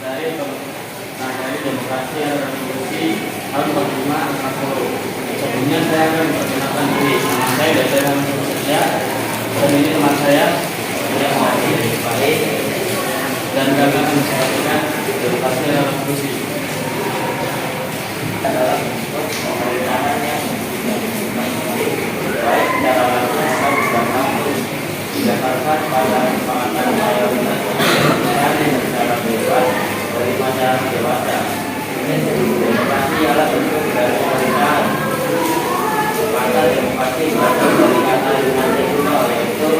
dari demokrasi dan revolusi tahun 45-40. Sebelumnya saya akan memperkenalkan diri. Nama saya Dr. Hamzah dan ini teman saya yang baik dan kami akan menyampaikan demokrasi dan revolusi adalah bentuk pemerintahan yang baik secara langsung dan langsung didasarkan pada kesepakatan mayoritas dan secara bebas dari masyarakat dewasa. Demokrasi adalah bentuk dari pemerintahan. Maka demokrasi berasal dari kata Yunani kuno, yaitu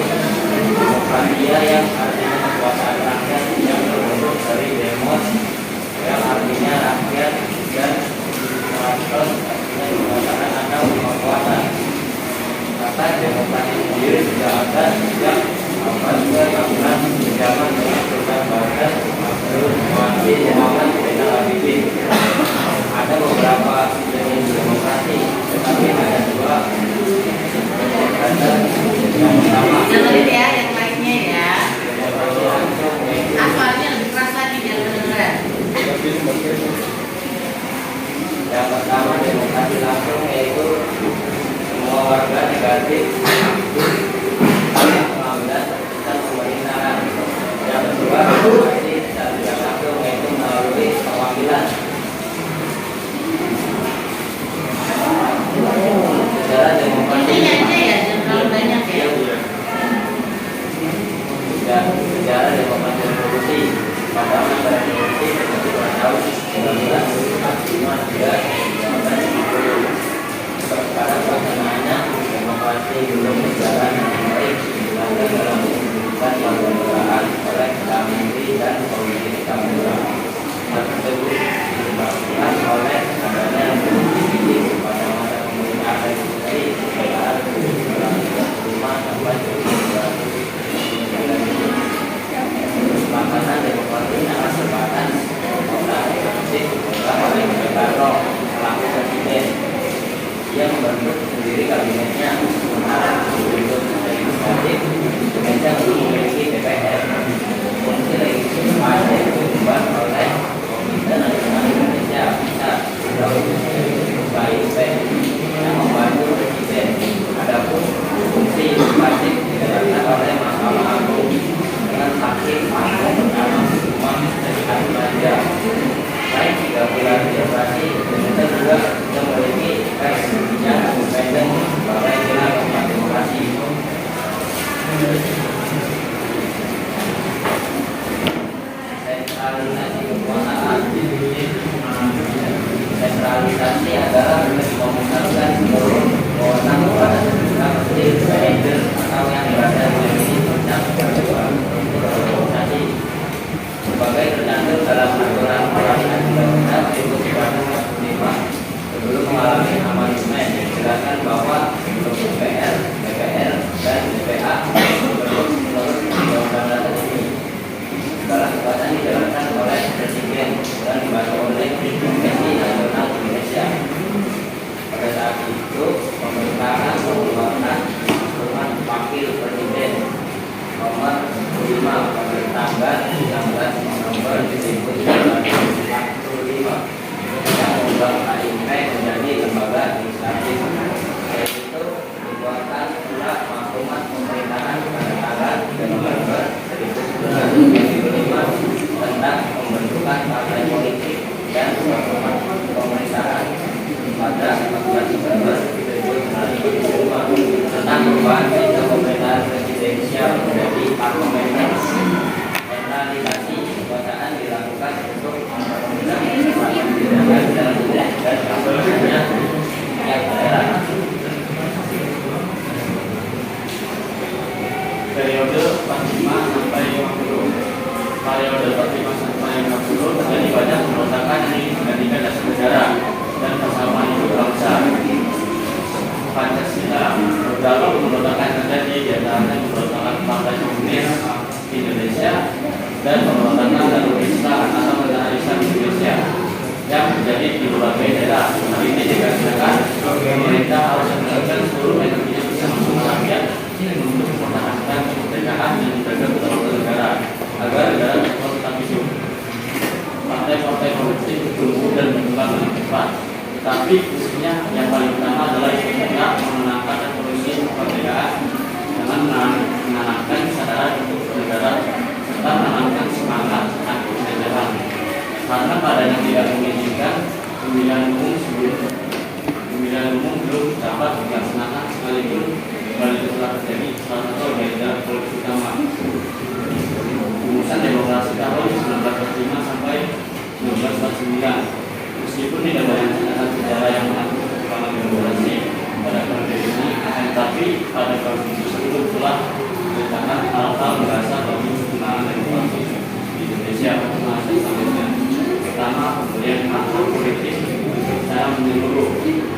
demokratia yang artinya kekuasaan rakyat yang terbentuk dari demos yang artinya rakyat dan demokratos artinya kekuasaan atau kekuasaan. Kata demokrasi sendiri sudah ada sejak abad ke-16 zaman dengan Sultan Bagas Abdul Muhyiddin Muhammad Zainal Abidin. Ada beberapa jenis demokrasi, tetapi ada dua. Ada yang pertama. Dengerin ya, yang lainnya ya. Asalnya lebih keras lagi biar kedengeran. Yang pertama demokrasi langsung, yaitu semua warga negatif pengambilan dan pemerintahan. Yang kedua demokrasi tidak langsung, yaitu melalui perwakilan. Sejarah demokrasi Intinya aja ya, jangan terlalu banyak ya. dan sejarah demokrasi revolusi pada masa revolusi seperti pada tahun 1945 hingga 1950. Sekarang pasangannya demokrasi belum berjalan dengan baik digunakan dalam pendidikan kewarganegaraan oleh Kamendri dan Komisi Kamera. Hal tersebut disebabkan oleh adanya revolusi pada masa pemerintahan revolusi sekitar 1945 sampai 1950. Kesepakatan demokrasi adalah kesepakatan orang eksekutif oleh Soekarno selaku presiden. Dia membentuk sendiri kabinetnya, sementara untuk legislatif Indonesia belum memiliki DPR. Fungsi legislatif itu dibuat oleh Komite Nasional Indonesia atau KIP yang membantu presiden. Adapun fungsi legislatif dijalankan oleh Mahkamah Agung dengan hakim agung bernama Imam Syariat Raja. Selain 3 pilar demokrasi, Indonesia juga memiliki pers yang independen sebagai pilar keempat demokrasi. Sentralisasi kekuasaan. Sentralisasi adalah memusatkan seluruh wewenang kepada sejumlah menteri, manajer atau yang berada di puncak organisasi. Sebagai tercantum dalam aturan peraturan undang-undang 1945 sebelum mengalami amandemen dijelaskan bahwa untuk DPR, DPR dan DPA menurut undang-undang dasar ini segala kekuasaan dijalankan oleh presiden dan dibantu oleh Komisi Nasional Indonesia. Pada saat itu pemerintahan mengeluarkan aturan wakil presiden nomor 5 pada tanggal 19 November 1945 yang mengubah KIP menjadi lembaga legislatif, yaitu dibuatkan surat maklumat pemerintahan pada tanggal 3 November 1945 tentang pembentukan partai politik dan maklumat pemerintahan pada 14 Desember 1945 tentang perubahan sistem pemerintahan presidensial menjadi parlementer. Sentralisasi kekuasaan dilakukan untuk mempermudah kesepakatan dalam dan karena keadaan tidak mengizinkan pemilihan umum belum dapat dilaksanakan sekalipun hal itu telah terjadi salah satu agenda politik utama rumusan demokrasi tahun 1945 sampai 1949. Meskipun tidak banyak catatan sejarah yang mengatur perkembangan demokrasi pada periode ini, tetapi pada periode tersebut telah menciptakan hal-hal merasa bagi penggunaan demokrasi di Indonesia masa selanjutnya. Pertama, pemberian makro politik secara menyeluruh.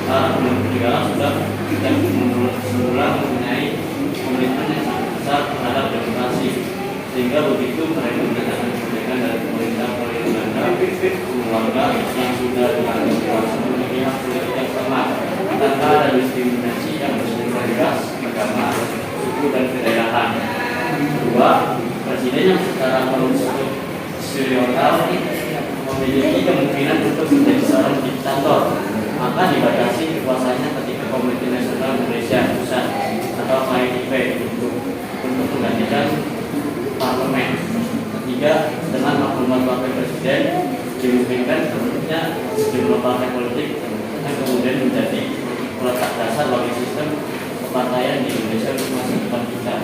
Negara sudah tidak semula mempunyai komitmen yang sangat besar terhadap demokrasi, sehingga begitu mereka menyatakan kemerdekaan dari pemerintah kolonial Belanda yang sudah dianggap memiliki hak politik yang sama tanpa ada diskriminasi yang bersifat ras, agama, suku dan kedaerahan. Kedua, presiden yang secara konstitusional memiliki kemungkinan untuk menjadi seorang diktator, maka dibatasi kekuasaannya ketika Komite Nasional Indonesia Pusat atau KNIP untuk menggantikan parlemen. Ketiga, dengan maklumat wakil presiden dimungkinkan terbentuknya sejumlah partai politik yang kemudian menjadi peletak dasar bagi sistem kepartaian di Indonesia untuk masa depan kita.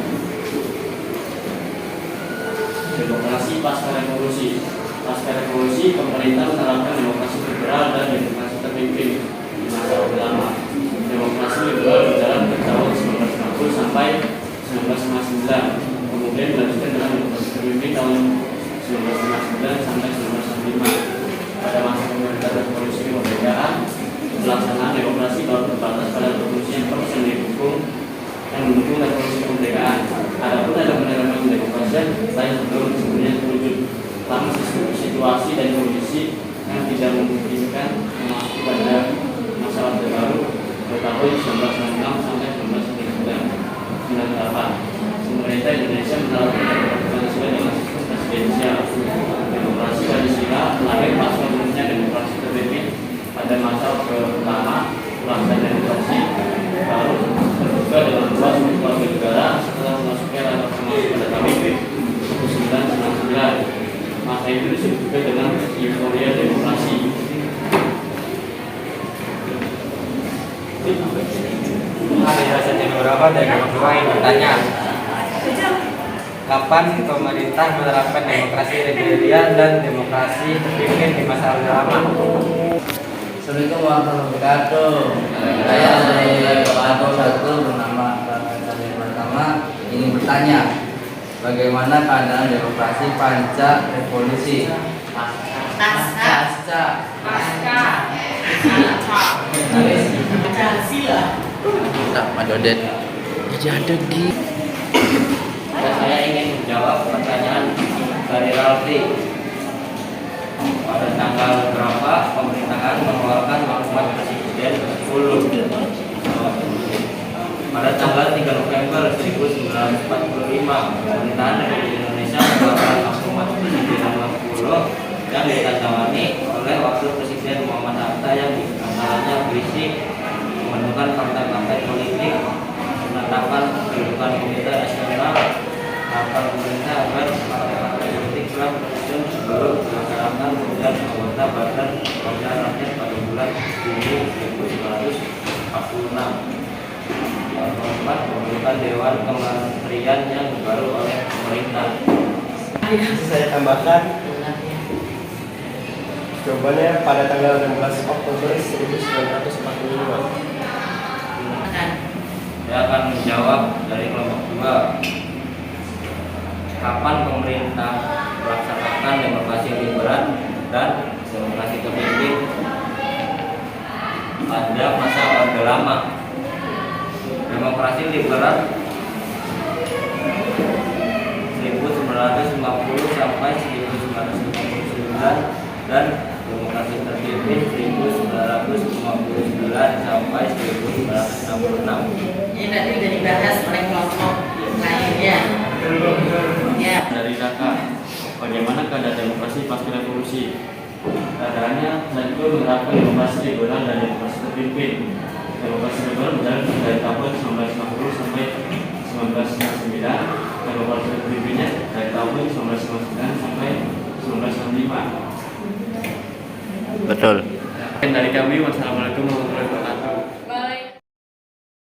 Demokrasi pasca revolusi. Pasca revolusi, pemerintah menerapkan demokrasi liberal dan demokrasi terpimpin di masa Orde Lama. Demokrasi liberal berjalan dari tahun 1950 sampai 1959, kemudian dilanjutkan dengan demokrasi terpimpin tahun 1959 sampai 1965. Pada masa pemerintah revolusi kemerdekaan, pelaksanaan demokrasi baru terbatas pada revolusi yang terus yang mendukung revolusi kemerdekaan. Adapun ada penerapkan demokrasi lain sebelum sebenarnya terwujud. Karena situasi dan kondisi yang tidak memungkinkan memasuki pada masa Orde Baru pada tahun 1996 sampai 1998. Pemerintah Indonesia menerapkan demokrasi sesuai dengan sistem presidensial. Demokrasi Pancasila lahir pasca turunnya demokrasi terpimpin pada masa Orde Lama. Pelaksanaan demokrasi baru terbuka dengan luas warga negara setelah memasuki era reformasi pada tahun 1999. Masa itu disebut juga dengan euforia demokrasi. Hari hasil yang beberapa dari kedua yang bertanya, kapan pemerintah menerapkan demokrasi liberal dan demokrasi terpimpin di masa Orde Lama? Assalamualaikum warahmatullahi wabarakatuh. Saya dari Kelompok 1 bernama yang pertama ingin bertanya, bagaimana keadaan demokrasi pasca revolusi? Pasca. Pancasila. Dodet. Jadi di. Saya ingin menjawab pertanyaan dari Ralfi. Pada tanggal berapa pemerintahan mengeluarkan maklumat presiden ke-10? Pada tanggal 3 November 1945, pemerintahan Republik Indonesia mengeluarkan maklumat presiden nomor 10 yang ditandatangani oleh Wakil Presiden Muhammad Hatta yang diantaranya berisi membentukkan partai-partai politik, menetapkan kedudukan komite nasional, harapan pemerintah agar partai-partai politik telah tersusun sebelum dilaksanakan pemilihan anggota Badan Perwakilan Rakyat pada bulan Juni 1946. Yang keempat, pembentukan Dewan Kementerian yang baru oleh pemerintah. Saya tambahkan, jawabannya pada tanggal 16 Oktober 1945. Saya akan menjawab dari kelompok 2. Kapan pemerintah melaksanakan demokrasi liberal dan demokrasi terpimpin pada masa Orde Lama? Demokrasi liberal 1950 sampai 1959 dan demokrasi terpimpin 1959 sampai 1966. Ini tadi sudah dibahas oleh kelompok lainnya. Ya. Dari kakak, bagaimana keadaan demokrasi pasca revolusi? Keadaannya saat itu menerapkan demokrasi liberal dan demokrasi terpimpin. Demokrasi liberal berjalan dari tahun 1950 sampai 1999, demokrasi terpimpinnya dari tahun 1999 sampai 1995. betul. Dari kami, wassalamualaikum warahmatullahi wabarakatuh.